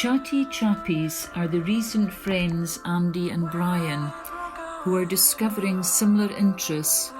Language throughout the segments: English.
Chatty Chappies are the recent friends Andy and Brian who are discovering similar interests,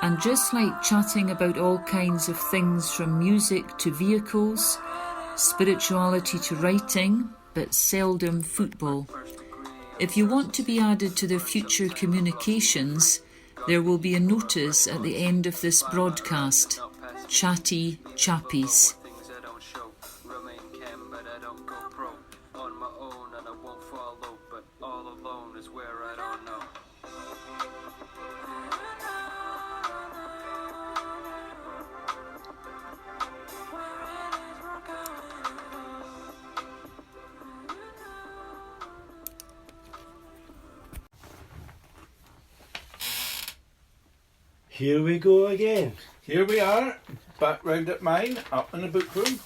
and just like chatting about all kinds of things from music to vehicles, spirituality to writing, but seldom football. If you want to be added to their future communications, there will be a notice at the end of this broadcast. Chatty Chappies. Here we go again. Here we are, back round at mine, up in the book room,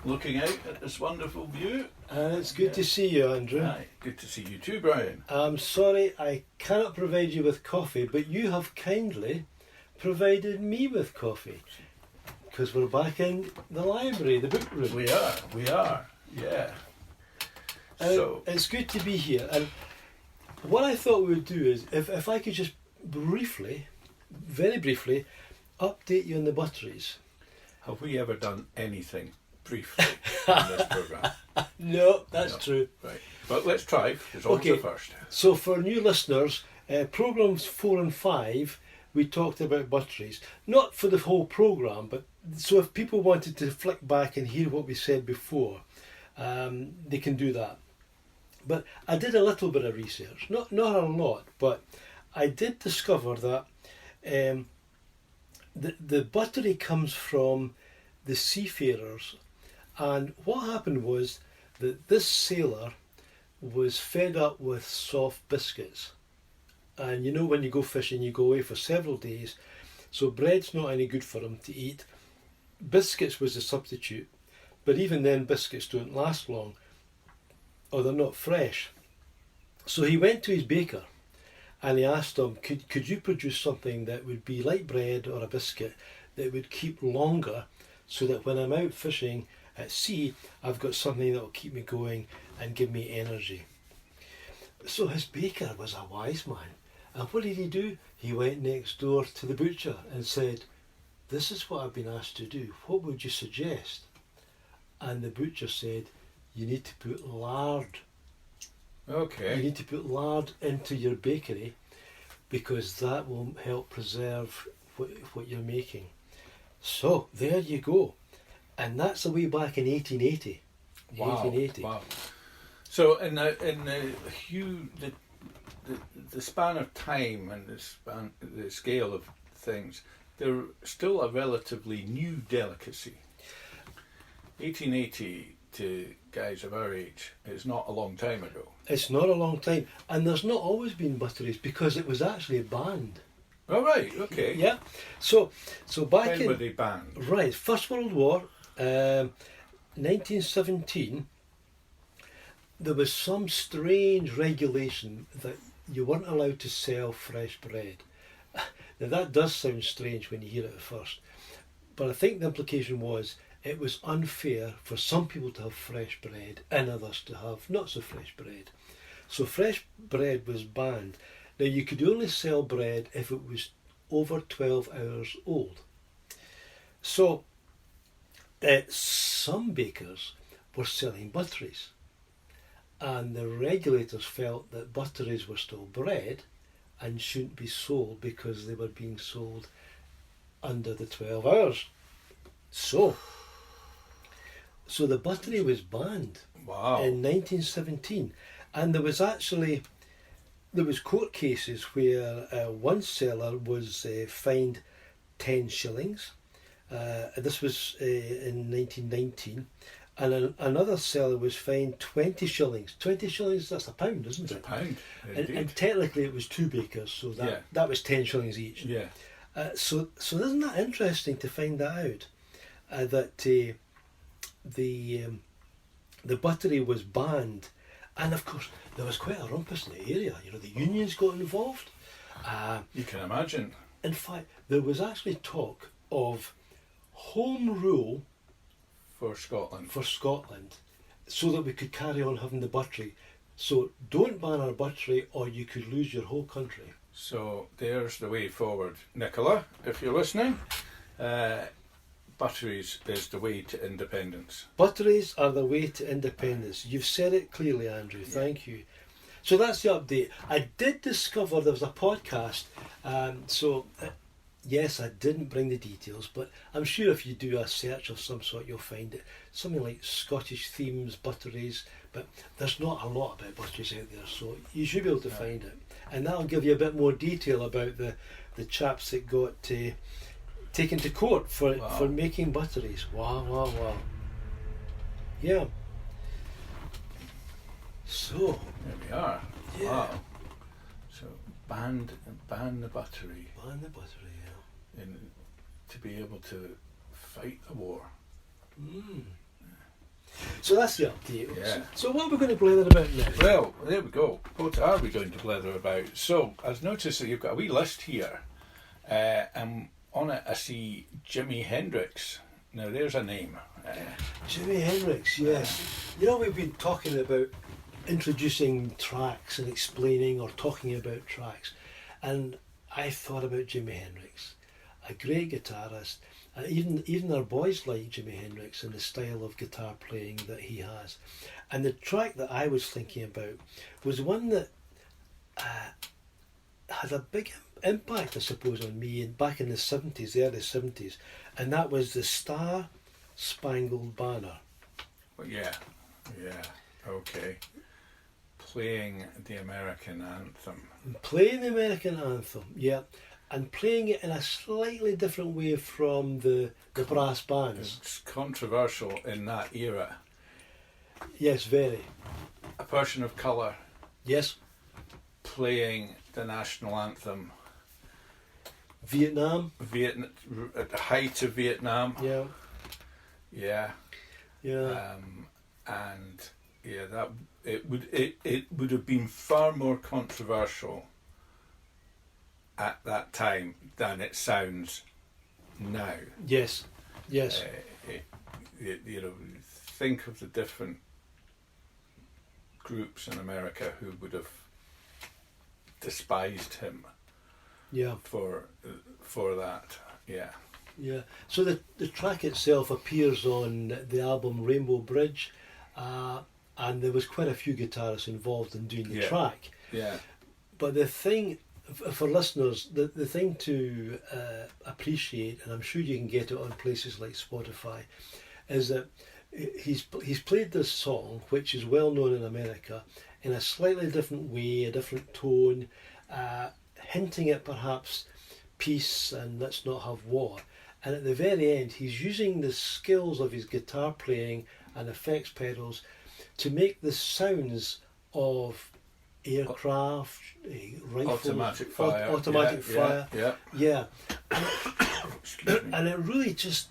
looking out at this wonderful view. And it's good to see you, Andrew. Aye, good to see you too, Brian. I'm sorry I cannot provide you with coffee, but you have kindly provided me with coffee. Because we're back in the library, the book room. We are, yeah. So it's good to be here. And what I thought we would do is, if I could just very briefly, update you on the Butteries. Have we ever done anything briefly in this programme? No, that's true. Right, but let's try. It's always the first. So for new listeners, programmes 4 and 5, we talked about Butteries. Not for the whole programme, but so if people wanted to flick back and hear what we said before, they can do that. But I did a little bit of research, not a lot, but I did discover that the buttery comes from the seafarers, and what happened was that this sailor was fed up with soft biscuits, and you know when you go fishing you go away for several days, so bread's not any good for him to eat. Biscuits was a substitute, but even then biscuits don't last long, or they're not fresh. So he went to his baker and he asked him, could you produce something that would be like bread or a biscuit that would keep longer, so that when I'm out fishing at sea, I've got something that will keep me going and give me energy. So his baker was a wise man. And what did he do? He went next door to the butcher and said, this is what I've been asked to do. What would you suggest? And the butcher said, you need to put lard. Okay. You need to put lard into your bakery, because that will help preserve what you're making. So there you go, and that's the way back in 1880. Wow! 1880. Wow! So in the span of time and the scale of things, they're still a relatively new delicacy. 1880 to guys of our age is not a long time ago. It's not a long time, and there's not always been Butteries, because it was actually banned. Oh right, okay. Yeah. So back when were they banned? Right, First World War, 1917. There was some strange regulation that you weren't allowed to sell fresh bread. Now that does sound strange when you hear it at first, but I think the implication was it was unfair for some people to have fresh bread and others to have not so fresh bread. So fresh bread was banned. Now you could only sell bread if it was over 12 hours old. So some bakers were selling Butteries, and the regulators felt that Butteries were still bread and shouldn't be sold because they were being sold under the 12 hours. So the Buttery was banned. Wow. In 1917, and there was court cases where one seller was fined 10 shillings. This was in 1919, and another seller was fined 20 shillings. 20 shillings, that's a pound, isn't it? It's a pound, and technically it was two bakers, so that was 10 shillings each. Yeah. So isn't that interesting to find that out? That the Buttery was banned, and of course there was quite a rumpus in the area. You know, the unions got involved. You can imagine. In fact, there was actually talk of home rule for Scotland. so that we could carry on having the buttery. So don't ban our buttery or you could lose your whole country. So there's the way forward. Nicola, if you're listening, Butteries is the way to independence. Butteries are the way to independence. You've said it clearly, Andrew. Thank you. So that's the update. I did discover there was a podcast. Yes, I didn't bring the details, but I'm sure if you do a search of some sort, you'll find it. Something like Scottish themes, Butteries, but there's not a lot about Butteries out there, so you should be able to find it. And that'll give you a bit more detail about the chaps that got taken to court for making Butteries. Wow. Yeah. So There we are. Yeah. Wow. So ban the buttery. ban the buttery, yeah. To be able to fight the war. So that's the update. Yeah. So what are we going to blather about now? Well, there we go. What are we going to blather about? So I've noticed that you've got a wee list here, and on it I see Jimi Hendrix. Now there's a name. Jimi Hendrix, yes. You know, we've been talking about introducing tracks and explaining or talking about tracks, and I thought about Jimi Hendrix, a great guitarist. Even our boys like Jimi Hendrix and the style of guitar playing that he has. And the track that I was thinking about was one that had a big impact, I suppose, on me back in the 70s, the early 70s, and that was the Star Spangled Banner. Yeah, okay. Playing the American anthem. Playing the American anthem, yeah, and playing it in a slightly different way from the brass bands. It's controversial in that era. Yes, very. A person of colour Yes. playing the national anthem. Vietnam. At the height of Vietnam. Yeah. Yeah. Yeah. And yeah, that it would have been far more controversial at that time than it sounds now. Yes. You know, think of the different groups in America who would have despised him. Yeah. For that. Yeah. Yeah. So the track itself appears on the album Rainbow Bridge, and there was quite a few guitarists involved in doing the track. Yeah. But the thing, for listeners, the thing to appreciate, and I'm sure you can get it on places like Spotify, is that he's played this song, which is well known in America, in a slightly different way, a different tone, hinting at perhaps peace and let's not have war. And at the very end, he's using the skills of his guitar playing and effects pedals to make the sounds of aircraft, rifles, automatic fire. Automatic fire. Yeah. Excuse me. And it really just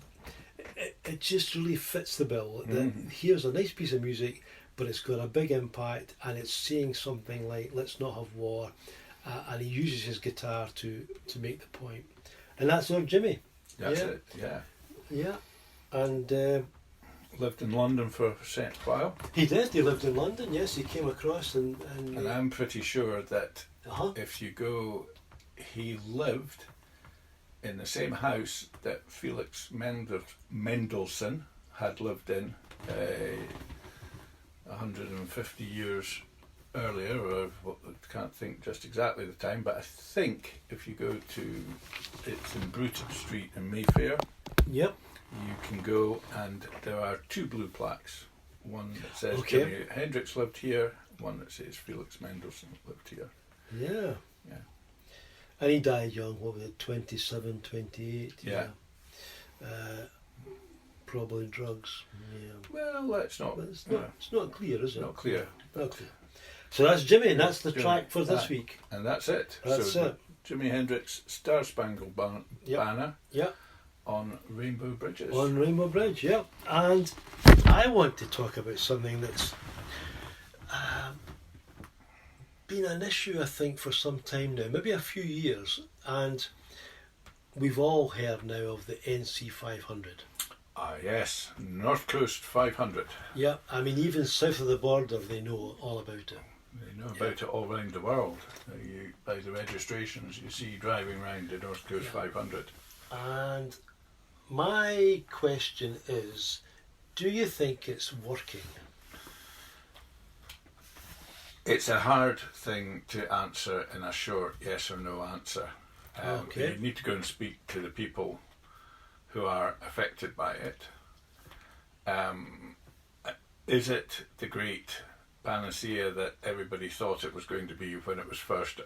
really fits the bill. Here's a nice piece of music, but it's got a big impact, and it's saying something like "Let's not have war," and he uses his guitar to make the point. And that's our Jimmy. That's it. Yeah. Yeah, and Lived in London for a while. he did. He lived in London. Yes, he came across and I'm pretty sure that uh-huh. if you go, he lived in the same house that Felix Mendelssohn had lived in 150 years earlier, or I can't think just exactly the time, but I think if you go to, it's in Bruton Street in Mayfair. Yep. You can go, and there are two blue plaques. One that says Okay. Jimi Hendrix lived here, one that says Felix Mendelssohn lived here. Yeah. Yeah. And he died young. What was it? 27, 28. Yeah. Probably drugs. Yeah. Well, let's not. But it's not clear, is it? Not clear. Not clear. So that's Jimmy, and that's the Jimmy. track for this week. And that's it. That's so it. Jimi Hendrix Star Spangled Banner Yeah. on Rainbow Bridges. On Rainbow Bridge, yeah. And I want to talk about something that's been an issue, I think, for some time now, maybe a few years, and we've all heard now of the NC 500. Ah, yes, North Coast 500. Yeah, I mean, even south of the border, they know all about it. They know about it all around the world. You, by the registrations you see driving around the North Coast 500. And my question is, do you think it's working? It's a hard thing to answer in a short yes or no answer. Okay. You need to go and speak to the people who are affected by it. Is it the great panacea that everybody thought it was going to be when it was first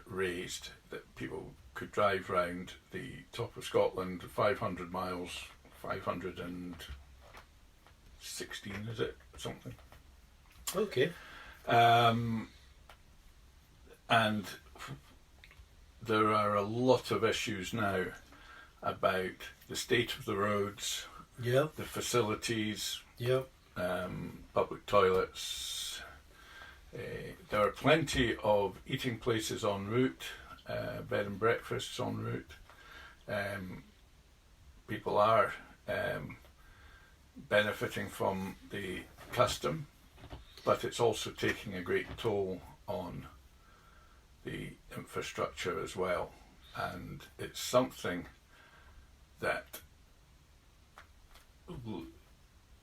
raised, that people could drive round the top of Scotland 500 miles, 516 is it, something? Okay. And there are a lot of issues now about the state of the roads, Yeah. the facilities, Yeah. public toilets. There are plenty of eating places en route, bed and breakfasts en route. People are benefiting from the custom, but it's also taking a great toll on the infrastructure as well. And it's something that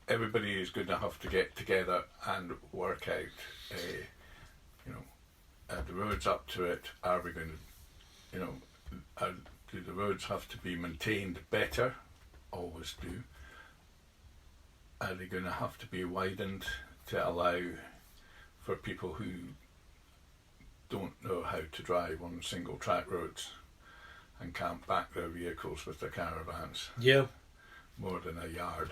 everybody is going to have to get together and work out. Are the roads up to it? Are we going to, do the roads have to be maintained better? Always do. Are they going to have to be widened to allow for people who don't know how to drive on single track roads and can't back their vehicles with their caravans Yeah. more than a yard?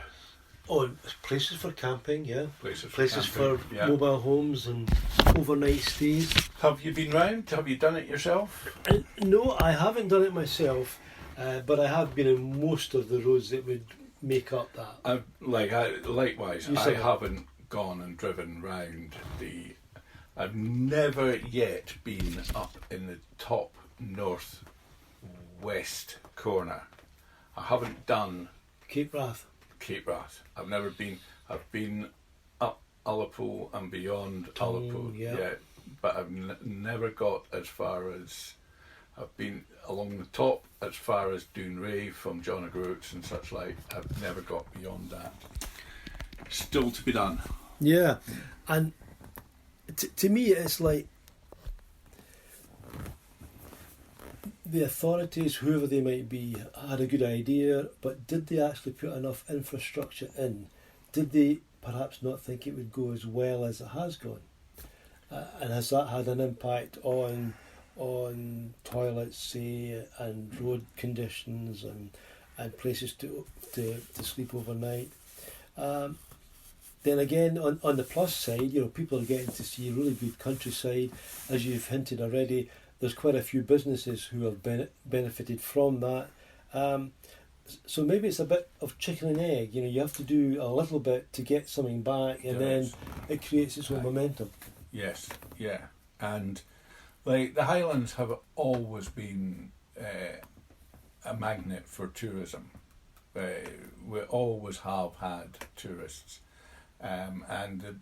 Oh, places for camping, yeah. Places For camping, yeah. mobile homes and overnight stays. Have you been round? Have you done it yourself? No, I haven't done it myself, but I have been in most of the roads that would make up that. Likewise, You I said- haven't gone and driven round the. I've never yet been up in the top north west corner. I haven't done Cape Wrath. Cape Wrath. I've never been. I've been up Ullapool and beyond Tongue, Ullapool, yeah. but I've never got as far as. I've been along the top as far as Doonray from John O'Groats and such like. I've never got beyond that. Still to be done. Yeah, and to me, it's like the authorities, whoever they might be, had a good idea, but did they actually put enough infrastructure in? Did they perhaps not think it would go as well as it has gone? And has that had an impact on toilets, say, and road conditions and places to sleep overnight? Then again, on the plus side, people are getting to see really good countryside. As you've hinted already, there's quite a few businesses who have benefited from that. So maybe it's a bit of chicken and egg. You have to do a little bit to get something back, and then it creates its own momentum. Yes, yeah, and like the Highlands have always been a magnet for tourism. We always have had tourists, and the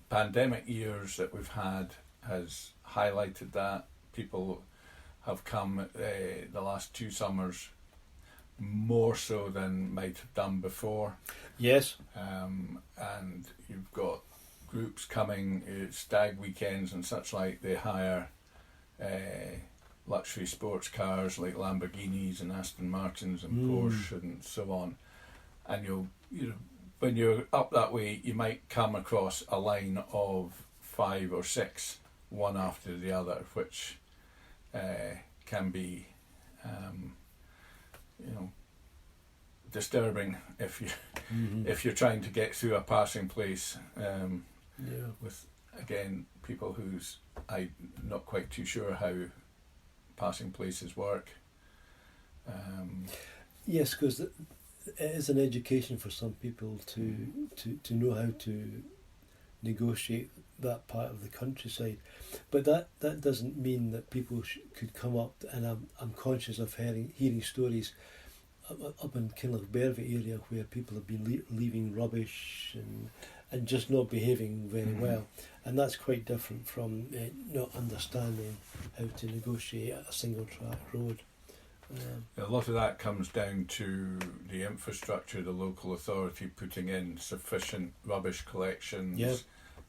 pandemic years that we've had has highlighted that. People have come the last 2 summers more so than might have done before. Yes. And you've got groups coming, stag weekends and such like. They hire luxury sports cars like Lamborghinis and Aston Martins and Porsche and so on. And when you're up that way, you might come across a line of 5 or 6, one after the other, which can be, disturbing if you're trying to get through a passing place. With again people who's I'm not quite too sure how passing places work. Yes, because it is an education for some people to know how to negotiate that part of the countryside, but that doesn't mean that people could come up. And I'm conscious of hearing stories up in kind of Berwick area where people have been leaving rubbish and just not behaving very well, and that's quite different from not understanding how to negotiate a single track road. A lot of that comes down to the infrastructure, the local authority putting in sufficient rubbish collections. Yeah.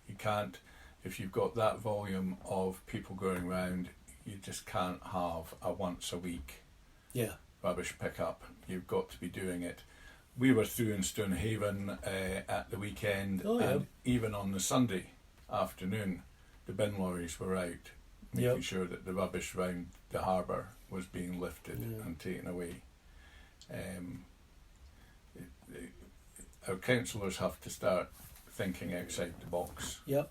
You can't, if you've got that volume of people going round, you just can't have a once a week rubbish pickup. You've got to be doing it. We were through in Stonehaven at the weekend, and even on the Sunday afternoon, the bin lorries were out, making sure that the rubbish round the harbour was being lifted and taken away. Our councillors have to start thinking outside the box. Yep.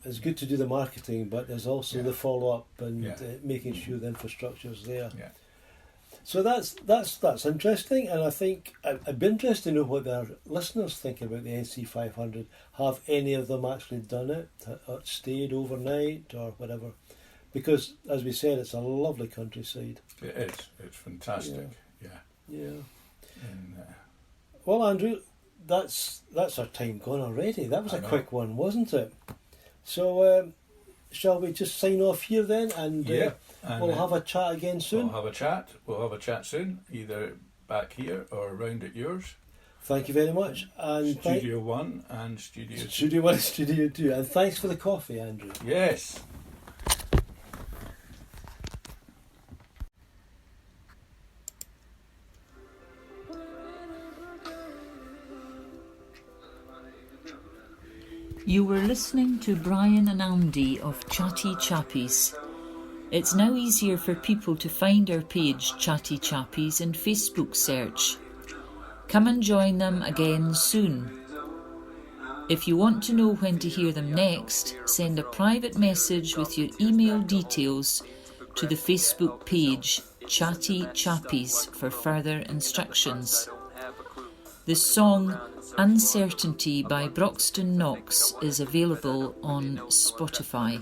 It's good to do the marketing, but there's also the follow-up and making sure the infrastructure's there. Yeah. So that's interesting, and I think I'd be interested to know what our listeners think about the NC 500. Have any of them actually done it, or stayed overnight, or whatever? Because, as we said, it's a lovely countryside. It is. It's fantastic. Yeah. And, well, Andrew, that's our time gone already. That was a quick one, wasn't it? So, shall we just sign off here then, and we'll have a chat again soon? We'll have a chat soon, either back here or around at yours. Thank you very much. And Studio 1 and Studio 2. Studio 1 and Studio 2. And thanks for the coffee, Andrew. Yes. You were listening to Brian and Andy of Chatty Chappies. It's now easier for people to find our page Chatty Chappies in Facebook search. Come and join them again soon. If you want to know when to hear them next, send a private message with your email details to the Facebook page Chatty Chappies for further instructions. The song Uncertainty by Broxton Knox is available on Spotify.